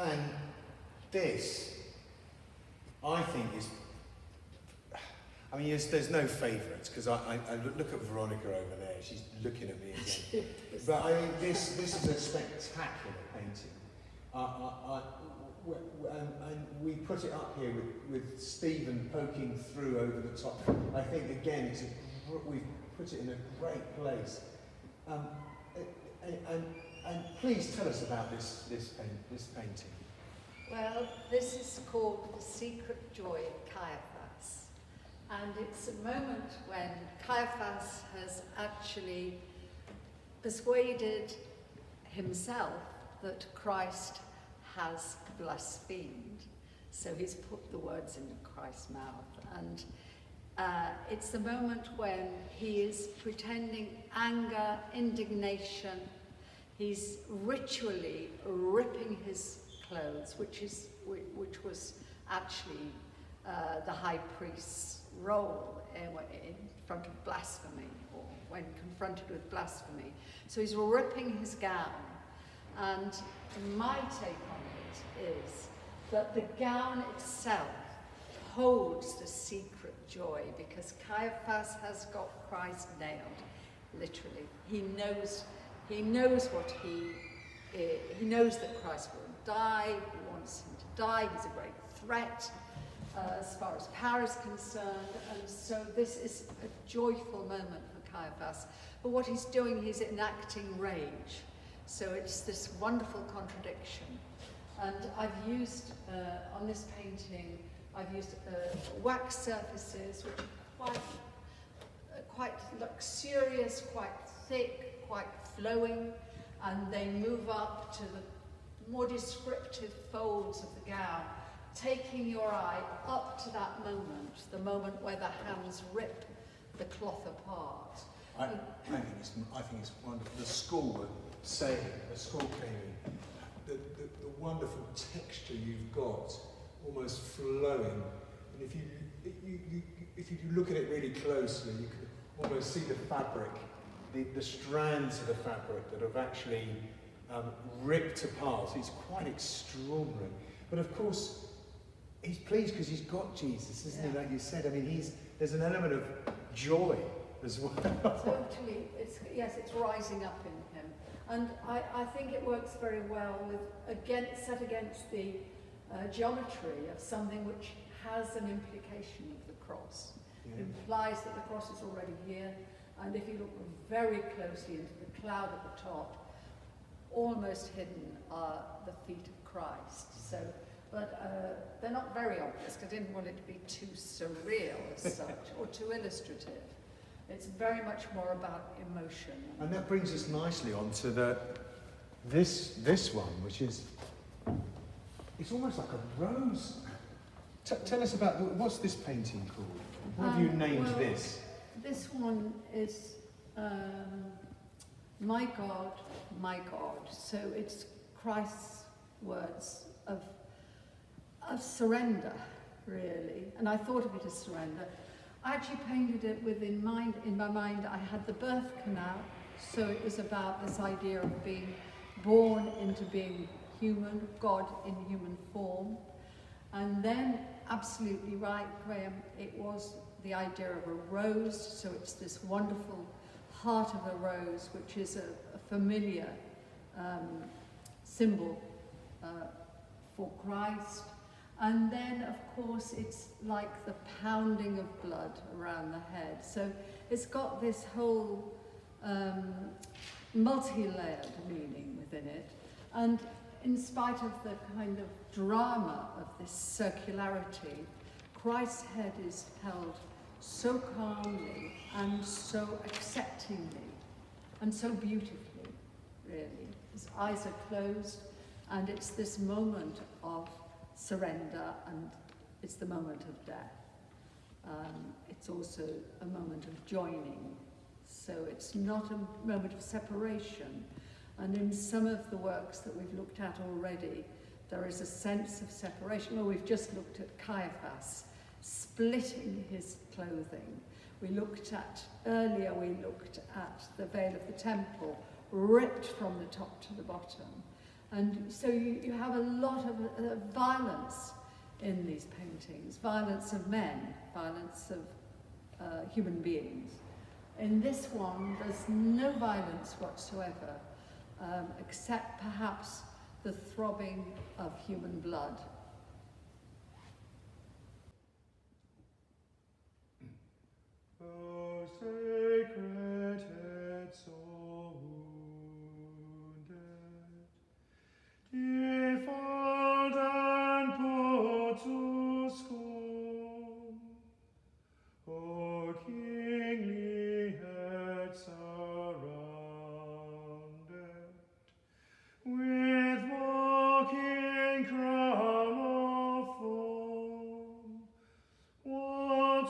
And this, I think, is... I mean, there's no favourites, because I look at Veronica over there, she's looking at me again. But I mean, this is a spectacular painting. And we put it up here with Stephen poking through over the top. I think, again, we've put it in a great place. And please tell us about this painting. Well, this is called The Secret Joy of Caiaphas. And it's a moment when Caiaphas has actually persuaded himself that Christ has blasphemed. So he's put the words into Christ's mouth. And it's the moment when he is pretending anger, indignation. He's ritually ripping his clothes, which was actually the high priest's role in front of blasphemy, or when confronted with blasphemy. So he's ripping his gown. And my take on it is that the gown itself holds the secret joy, because Caiaphas has got Christ nailed, literally. He knows what he knows that Christ will die, he wants him to die, he's a great threat as far as power is concerned, and so this is a joyful moment for Caiaphas. But what he's doing, he's enacting rage. So it's this wonderful contradiction. And I've used, on this painting, I've used wax surfaces, which are quite luxurious, quite thick, quite flowing, and they move up to the more descriptive folds of the gown, taking your eye up to that moment, the moment where the hands rip the cloth apart. I think it's wonderful. The school were saying, the school came in, the wonderful texture you've got, almost flowing. And if you look at it really closely, you can almost see the fabric, the strands of the fabric that have actually ripped apart. It's quite extraordinary. But of course, he's pleased because he's got Jesus, isn't he? Like you said, I mean, there's an element of joy as well. Totally, it's rising up in him. And I think it works very well set against the geometry of something which has an implication of the cross. It implies that the cross is already here, and if you look very closely into the cloud at the top, almost hidden are the feet of Christ. So, but they're not very obvious, because I didn't want it to be too surreal as such, or too illustrative. It's very much more about emotion. And that brings us nicely on to this one, which is, it's almost like a rose. Tell us about, what's this painting called? What have you named this? This one is My God, My God. So it's Christ's words of surrender, really. And I thought of it as surrender. I actually painted it in my mind, I had the birth canal, so it was about this idea of being born into being human, God in human form. And then, absolutely right, Graham, it was the idea of a rose, so it's this wonderful heart of a rose, which is a familiar symbol for Christ. And then, of course, it's like the pounding of blood around the head. So it's got this whole multi-layered meaning within it. And in spite of the kind of drama of this circularity, Christ's head is held so calmly and so acceptingly and so beautifully, really. His eyes are closed, and it's this moment of surrender, and it's the moment of death. It's also a moment of joining, so it's not a moment of separation. And in some of the works that we've looked at already, there is a sense of separation. Well, we've just looked at Caiaphas splitting his clothing. Earlier we looked at the veil of the temple, ripped from the top to the bottom. And so you have a lot of violence in these paintings, violence of men, violence of human beings. In this one, there's no violence whatsoever, except perhaps the throbbing of human blood. O sacred head so wounded, defiled and put to scorn, O kingly head surrounded with mocking crown of thorn, what